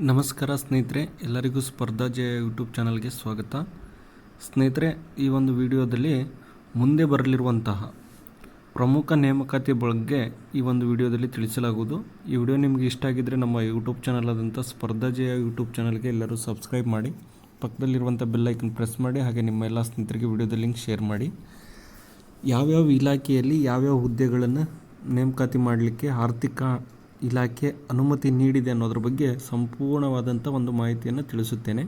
ನಮಸ್ಕಾರ ಸ್ನೇಹಿತರೆ, ಎಲ್ಲರಿಗೂ ಸ್ಪರ್ಧಾ ಜಯ ಯೂಟ್ಯೂಬ್ ಚಾನಲ್ಗೆ ಸ್ವಾಗತ. ಸ್ನೇಹಿತರೆ, ಈ ಒಂದು ವಿಡಿಯೋದಲ್ಲಿ ಮುಂದೆ ಬರಲಿರುವಂತಹ ಪ್ರಮುಖ ನೇಮಕಾತಿ ಬಗ್ಗೆ ಈ ಒಂದು ವಿಡಿಯೋದಲ್ಲಿ ತಿಳಿಸಲಾಗುವುದು. ಈ ವಿಡಿಯೋ ನಿಮಗೆ ಇಷ್ಟ ಆಗಿದ್ದರೆ ನಮ್ಮ ಯೂಟ್ಯೂಬ್ ಚಾನಲ್ ಆದಂಥ ಸ್ಪರ್ಧಾ ಜಯ ಯೂಟ್ಯೂಬ್ ಚಾನಲ್ಗೆ ಎಲ್ಲರೂ ಸಬ್ಸ್ಕ್ರೈಬ್ ಮಾಡಿ, ಪಕ್ಕದಲ್ಲಿರುವಂಥ ಬೆಲ್ ಐಕನ್ ಪ್ರೆಸ್ ಮಾಡಿ, ಹಾಗೆ ನಿಮ್ಮ ಎಲ್ಲ ಸ್ನೇಹಿತರಿಗೆ ವಿಡಿಯೋದ ಲಿಂಕ್ ಶೇರ್ ಮಾಡಿ. ಯಾವ್ಯಾವ ಇಲಾಖೆಯಲ್ಲಿ ಯಾವ್ಯಾವ ಹುದ್ದೆಗಳನ್ನು ನೇಮಕಾತಿ ಮಾಡಲಿಕ್ಕೆ ಆರ್ಥಿಕ ಇಲಾಖೆ ಅನುಮತಿ ನೀಡಿದೆ ಅನ್ನೋದ್ರ ಬಗ್ಗೆ ಸಂಪೂರ್ಣವಾದಂಥ ಒಂದು ಮಾಹಿತಿಯನ್ನು ತಿಳಿಸುತ್ತೇನೆ.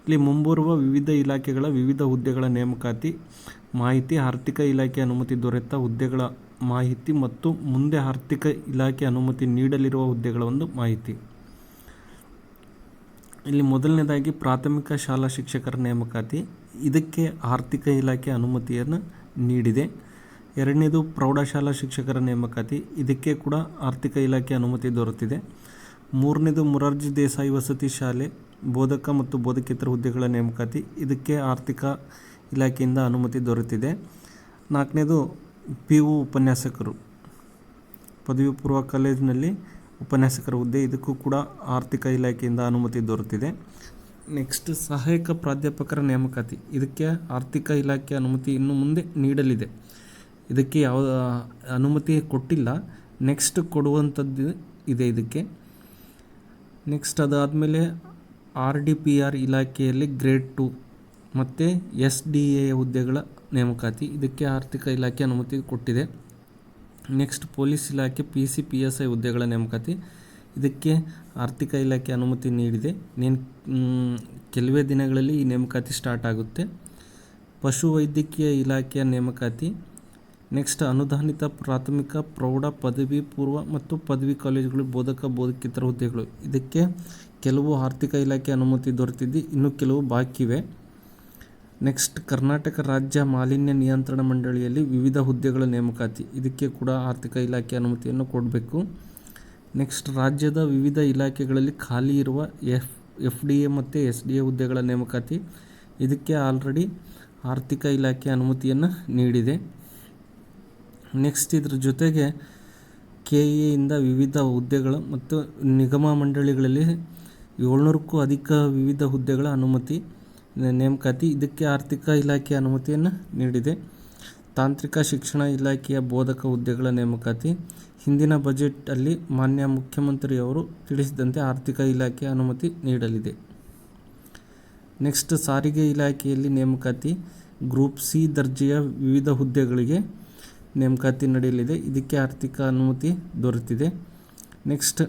ಇಲ್ಲಿ ಮುಂಬರುವ ವಿವಿಧ ಇಲಾಖೆಗಳ ವಿವಿಧ ಹುದ್ದೆಗಳ ನೇಮಕಾತಿ ಮಾಹಿತಿ, ಆರ್ಥಿಕ ಇಲಾಖೆ ಅನುಮತಿ ದೊರೆತ ಹುದ್ದೆಗಳ ಮಾಹಿತಿ ಮತ್ತು ಮುಂದೆ ಆರ್ಥಿಕ ಇಲಾಖೆ ಅನುಮತಿ ನೀಡಲಿರುವ ಹುದ್ದೆಗಳ ಒಂದು ಮಾಹಿತಿ. ಇಲ್ಲಿ ಮೊದಲನೇದಾಗಿ ಪ್ರಾಥಮಿಕ ಶಾಲಾ ಶಿಕ್ಷಕರ ನೇಮಕಾತಿ, ಇದಕ್ಕೆ ಆರ್ಥಿಕ ಇಲಾಖೆ ಅನುಮತಿಯನ್ನು ನೀಡಿದೆ. ಎರಡನೇದು ಪ್ರೌಢಶಾಲಾ ಶಿಕ್ಷಕರ ನೇಮಕಾತಿ, ಇದಕ್ಕೆ ಕೂಡ ಆರ್ಥಿಕ ಇಲಾಖೆ ಅನುಮತಿ ದೊರೆತಿದೆ. ಮೂರನೇದು ಮೊರಾರ್ಜಿ ದೇಸಾಯಿ ವಸತಿ ಶಾಲೆ ಬೋಧಕ ಮತ್ತು ಬೋಧಕೇತರ ಹುದ್ದೆಗಳ ನೇಮಕಾತಿ, ಇದಕ್ಕೆ ಆರ್ಥಿಕ ಇಲಾಖೆಯಿಂದ ಅನುಮತಿ ದೊರೆತಿದೆ. ನಾಲ್ಕನೇದು PU ಉಪನ್ಯಾಸಕರು, ಪದವಿ ಪೂರ್ವ ಕಾಲೇಜಿನಲ್ಲಿ ಉಪನ್ಯಾಸಕರ ಹುದ್ದೆ, ಇದಕ್ಕೂ ಕೂಡ ಆರ್ಥಿಕ ಇಲಾಖೆಯಿಂದ ಅನುಮತಿ ದೊರೆತಿದೆ. ನೆಕ್ಸ್ಟ್ ಸಹಾಯಕ ಪ್ರಾಧ್ಯಾಪಕರ ನೇಮಕಾತಿ, ಇದಕ್ಕೆ ಆರ್ಥಿಕ ಇಲಾಖೆ ಅನುಮತಿ ಇನ್ನು ಮುಂದೆ ನೀಡಲಿದೆ. ಇದಕ್ಕೆ ಯಾವ ಅನುಮತಿ ಕೊಟ್ಟಿಲ್ಲ, ನೆಕ್ಸ್ಟ್ ಕೊಡುವಂಥದ್ದು ಇದೆ ಇದಕ್ಕೆ. ನೆಕ್ಸ್ಟ್ ಅದಾದಮೇಲೆ RDPR ಇಲಾಖೆಯಲ್ಲಿ ಗ್ರೇಡ್ 2 ಮತ್ತು SDA ಹುದ್ದೆಗಳ ನೇಮಕಾತಿ, ಇದಕ್ಕೆ ಆರ್ಥಿಕ ಇಲಾಖೆ ಅನುಮತಿ ಕೊಟ್ಟಿದೆ. ನೆಕ್ಸ್ಟ್ ಪೊಲೀಸ್ ಇಲಾಖೆ PCPSI ಹುದ್ದೆಗಳ ನೇಮಕಾತಿ, ಇದಕ್ಕೆ ಆರ್ಥಿಕ ಇಲಾಖೆ ಅನುಮತಿ ನೀಡಿದೆ. ಕೆಲವೇ ದಿನಗಳಲ್ಲಿ ಈ ನೇಮಕಾತಿ ಸ್ಟಾರ್ಟ್ ಆಗುತ್ತೆ. ಪಶುವೈದ್ಯಕೀಯ ಇಲಾಖೆಯ ನೇಮಕಾತಿ. ನೆಕ್ಸ್ಟ್ ಅನುದಾನಿತ ಪ್ರಾಥಮಿಕ ಪ್ರೌಢ ಪದವಿ ಪೂರ್ವ ಮತ್ತು ಪದವಿ ಕಾಲೇಜುಗಳು ಬೋಧಕ ಬೋಧಕೇತರ ಹುದ್ದೆಗಳು, ಇದಕ್ಕೆ ಕೆಲವು ಆರ್ಥಿಕ ಇಲಾಖೆ ಅನುಮತಿ ದೊರೆತಿದ್ದು ಇನ್ನು ಕೆಲವು ಬಾಕಿ ಇವೆ. ನೆಕ್ಸ್ಟ್ ಕರ್ನಾಟಕ ರಾಜ್ಯ ಮಾಲಿನ್ಯ ನಿಯಂತ್ರಣ ಮಂಡಳಿಯಲ್ಲಿ ವಿವಿಧ ಹುದ್ದೆಗಳ ನೇಮಕಾತಿ, ಇದಕ್ಕೆ ಕೂಡ ಆರ್ಥಿಕ ಇಲಾಖೆ ಅನುಮತಿಯನ್ನು ಕೊಡಬೇಕು. ನೆಕ್ಸ್ಟ್ ರಾಜ್ಯದ ವಿವಿಧ ಇಲಾಖೆಗಳಲ್ಲಿ ಖಾಲಿ ಇರುವ FDA ಮತ್ತು SDA ಹುದ್ದೆಗಳ ನೇಮಕಾತಿ, ಇದಕ್ಕೆ ಆಲ್ರೆಡಿ ಆರ್ಥಿಕ ಇಲಾಖೆ ಅನುಮತಿಯನ್ನು ನೀಡಿದೆ. ನೆಕ್ಸ್ಟ್ ಇದ್ರ ಜೊತೆಗೆ KEಯಿಂದ ವಿವಿಧ ಹುದ್ದೆಗಳು ಮತ್ತು ನಿಗಮ ಮಂಡಳಿಗಳಲ್ಲಿ 700ಕ್ಕೂ ಅಧಿಕ ವಿವಿಧ ಹುದ್ದೆಗಳ ಅನುಮತಿ ನೇಮಕಾತಿ, ಇದಕ್ಕೆ ಆರ್ಥಿಕ ಇಲಾಖೆ ಅನುಮತಿಯನ್ನು ನೀಡಿದೆ. ತಾಂತ್ರಿಕ ಶಿಕ್ಷಣ ಇಲಾಖೆಯ ಬೋಧಕ ಹುದ್ದೆಗಳ ನೇಮಕಾತಿ, ಹಿಂದಿನ ಬಜೆಟಲ್ಲಿ ಮಾನ್ಯ ಮುಖ್ಯಮಂತ್ರಿಯವರು ತಿಳಿಸಿದಂತೆ ಆರ್ಥಿಕ ಇಲಾಖೆ ಅನುಮತಿ ನೀಡಲಿದೆ. ನೆಕ್ಸ್ಟ್ ಸಾರಿಗೆ ಇಲಾಖೆಯಲ್ಲಿ ನೇಮಕಾತಿ, ಗ್ರೂಪ್ C ದರ್ಜೆಯ ವಿವಿಧ ಹುದ್ದೆಗಳಿಗೆ ನೇಮಕಾತಿ ನಡೆಯಲಿದೆ, ಇದಕ್ಕೆ ಆರ್ಥಿಕ ಅನುಮತಿ ದೊರೆತಿದೆ. ನೆಕ್ಸ್ಟ್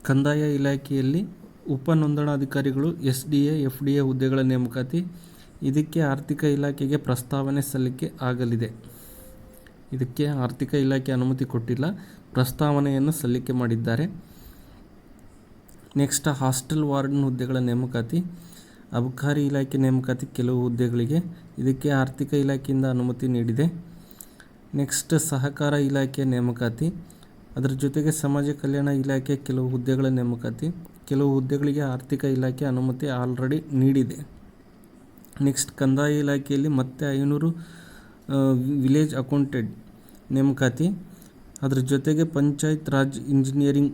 ಕಂದಾಯ ಇಲಾಖೆಯಲ್ಲಿ ಉಪ ನೋಂದಣಾಧಿಕಾರಿಗಳು SDA FDA ಹುದ್ದೆಗಳ ನೇಮಕಾತಿ, ಇದಕ್ಕೆ ಆರ್ಥಿಕ ಇಲಾಖೆಗೆ ಪ್ರಸ್ತಾವನೆ ಸಲ್ಲಿಕೆ ಆಗಲಿದೆ. ಇದಕ್ಕೆ ಆರ್ಥಿಕ ಇಲಾಖೆ ಅನುಮತಿ ಕೊಟ್ಟಿಲ್ಲ, ಪ್ರಸ್ತಾವನೆಯನ್ನು ಸಲ್ಲಿಕೆ ಮಾಡಿದ್ದಾರೆ. ನೆಕ್ಸ್ಟ್ ಹಾಸ್ಟೆಲ್ ವಾರ್ಡನ್ ಹುದ್ದೆಗಳ ನೇಮಕಾತಿ, ಅಬಕಾರಿ ಇಲಾಖೆ ನೇಮಕಾತಿ ಕೆಲವು ಹುದ್ದೆಗಳಿಗೆ, ಇದಕ್ಕೆ ಆರ್ಥಿಕ ಇಲಾಖೆಯಿಂದ ಅನುಮತಿ ನೀಡಿದೆ. ನೆಕ್ಸ್ಟ್ ಸಹಕಾರ ಇಲಾಖೆಯ ನೇಮಕಾತಿ, ಅದರ ಜೊತೆಗೆ ಸಮಾಜ ಕಲ್ಯಾಣ ಇಲಾಖೆ ಕೆಲವು ಹುದ್ದೆಗಳ ನೇಮಕಾತಿ, ಕೆಲವು ಹುದ್ದೆಗಳಿಗೆ ಆರ್ಥಿಕ ಇಲಾಖೆ ಅನುಮತಿ ಆಲ್ರೆಡಿ ನೀಡಿದೆ. ನೆಕ್ಸ್ಟ್ ಕಂದಾಯ ಇಲಾಖೆಯಲ್ಲಿ ಮತ್ತೆ 500 ವಿಲೇಜ್ ಅಕೌಂಟೆಂಟ್ ನೇಮಕಾತಿ, ಅದರ ಜೊತೆಗೆ ಪಂಚಾಯತ್ ರಾಜ್ ಇಂಜಿನಿಯರಿಂಗ್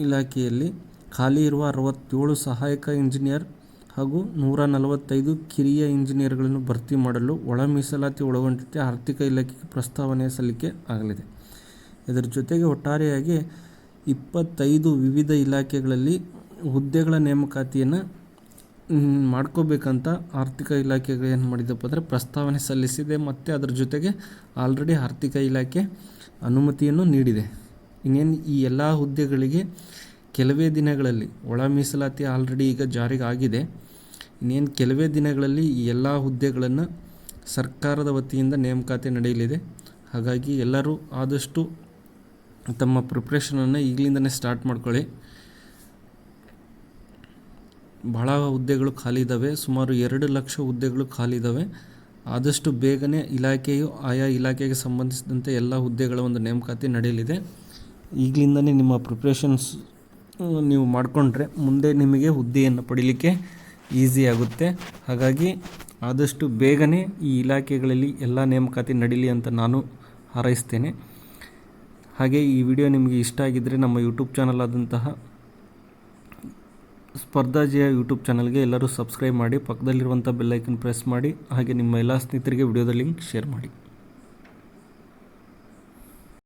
ಇಲಾಖೆಯಲ್ಲಿ ಖಾಲಿ ಇರುವ 67 ಸಹಾಯಕ ಇಂಜಿನಿಯರ್ ಹಾಗೂ 145 ಕಿರಿಯ ಇಂಜಿನಿಯರ್ಗಳನ್ನು ಭರ್ತಿ ಮಾಡಲು ಒಳ ಮೀಸಲಾತಿ ಒಳಗೊಂಡಂತೆ ಆರ್ಥಿಕ ಇಲಾಖೆಗೆ ಪ್ರಸ್ತಾವನೆಯ ಸಲ್ಲಿಕೆ ಆಗಲಿದೆ. ಇದರ ಜೊತೆಗೆ ಒಟ್ಟಾರೆಯಾಗಿ 25 ವಿವಿಧ ಇಲಾಖೆಗಳಲ್ಲಿ ಹುದ್ದೆಗಳ ನೇಮಕಾತಿಯನ್ನು ಮಾಡ್ಕೋಬೇಕಂತ ಆರ್ಥಿಕ ಇಲಾಖೆಗೆ ಏನು ಮಾಡಿದಪ್ಪ ಅಂದರೆ ಪ್ರಸ್ತಾವನೆ ಸಲ್ಲಿಸಿದೆ ಮತ್ತು ಅದರ ಜೊತೆಗೆ ಆಲ್ರೆಡಿ ಆರ್ಥಿಕ ಇಲಾಖೆ ಅನುಮತಿಯನ್ನು ನೀಡಿದೆ. ಇನ್ನೇನು ಈ ಎಲ್ಲ ಹುದ್ದೆಗಳಿಗೆ ಕೆಲವೇ ದಿನಗಳಲ್ಲಿ ಒಳ ಮೀಸಲಾತಿ ಆಲ್ರೆಡಿ ಈಗ ಜಾರಿಗೆ ಆಗಿದೆ. ಇನ್ನೇನು ಕೆಲವೇ ದಿನಗಳಲ್ಲಿ ಈ ಎಲ್ಲ ಹುದ್ದೆಗಳನ್ನು ಸರ್ಕಾರದ ವತಿಯಿಂದ ನೇಮಕಾತಿ ನಡೆಯಲಿದೆ. ಹಾಗಾಗಿ ಎಲ್ಲರೂ ಆದಷ್ಟು ತಮ್ಮ ಪ್ರಿಪ್ರೇಷನನ್ನು ಈಗಲಿಂದನೇ ಸ್ಟಾರ್ಟ್ ಮಾಡ್ಕೊಳ್ಳಿ. ಬಹಳ ಹುದ್ದೆಗಳು ಖಾಲಿ ಇದ್ದಾವೆ, ಸುಮಾರು 2 ಲಕ್ಷ ಹುದ್ದೆಗಳು ಖಾಲಿ ಇದ್ದಾವೆ. ಆದಷ್ಟು ಬೇಗನೆ ಇಲಾಖೆಯು ಆಯಾ ಇಲಾಖೆಗೆ ಸಂಬಂಧಿಸಿದಂತೆ ಎಲ್ಲ ಹುದ್ದೆಗಳ ಒಂದು ನೇಮಕಾತಿ ನಡೆಯಲಿದೆ. ಈಗಲಿಂದನೇ ನಿಮ್ಮ ಪ್ರಿಪ್ರೇಷನ್ಸ್ ನೀವು ಮಾಡಿಕೊಂಡ್ರೆ ಮುಂದೆ ನಿಮಗೆ ಹುದ್ದೆಯನ್ನು ಪಡೀಲಿಕ್ಕೆ ಈಸಿ ಆಗುತ್ತೆ. ಹಾಗಾಗಿ ಆದಷ್ಟು ಬೇಗನೆ ಈ ಇಲಾಖೆಗಳಲ್ಲಿ ಎಲ್ಲ ನೇಮಕಾತಿ ನಡೀಲಿ ಅಂತ ನಾನು ಹಾರೈಸ್ತೇನೆ. ಹಾಗೆ ಈ ವಿಡಿಯೋ ನಿಮಗೆ ಇಷ್ಟ ಆಗಿದ್ದರೆ ನಮ್ಮ ಯೂಟ್ಯೂಬ್ ಚಾನಲ್ ಆದಂತಹ ಸ್ಪರ್ಧಾಜಯ ಯೂಟ್ಯೂಬ್ ಚಾನಲ್ಗೆ ಎಲ್ಲರೂ ಸಬ್ಸ್ಕ್ರೈಬ್ ಮಾಡಿ, ಪಕ್ಕದಲ್ಲಿರುವಂಥ ಬೆಲ್ಲೈಕನ್ ಪ್ರೆಸ್ ಮಾಡಿ, ಹಾಗೆ ನಿಮ್ಮ ಎಲ್ಲ ಸ್ನೇಹಿತರಿಗೆ ವಿಡಿಯೋದ ಲಿಂಕ್ ಶೇರ್ ಮಾಡಿ.